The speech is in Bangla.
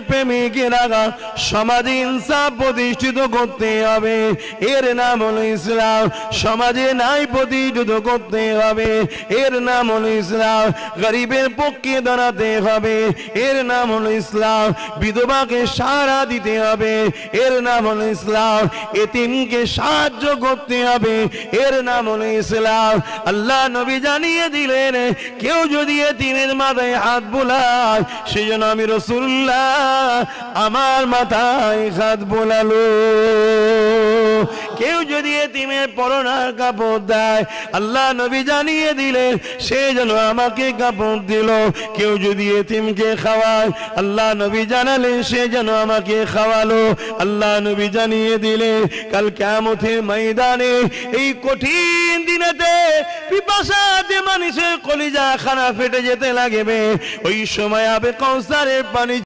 প্রেমিকেরা সমাজে ইনসাফ প্রতিষ্ঠিত করতে হবে, এর নাম হলো ইসলাম। সমাজে ন্যায় প্রতিষ্ঠিত করতে হবে, এর নাম হলো ইসলাম। গরিবের পক্ষে দাঁড়াতে হবে, এর নাম হলো ইসলাম। বিধবাকে সাহারা দিতে হবে, এর নাম হলো ইসলাম। এতিমকে সাহায্য করতে হবে, এর নাম হলো ইসলাম। আল্লাহ নবী জানিয়ে দিলেন, কেউ যদি এতিমের মাথায় হাত বোলায়, সেজন্য আমি রাসূলুল্লাহ আমার মাথায় হাত বোলালো। কেউ যদি এতিমের পরনার কাপড় দেয়, আল্লাহ নবী জানিয়ে দিলেন, সে যেন আমাকে কাপড় দিল। কেউ যদি এতিমকে খাওয়ায়, আল্লাহ নবী জানালেন, সে যেন আমাকে খাওয়ালো। আল্লাহ নবী জানিয়ে দিলেন, কাল কিয়ামতের ময়দানে এই কঠিন দিনেতে পিপাসাতে মানুষের কলিজা খানা ফেটে যেতে লাগবে, ওই সময় আবে কাউসারের পানি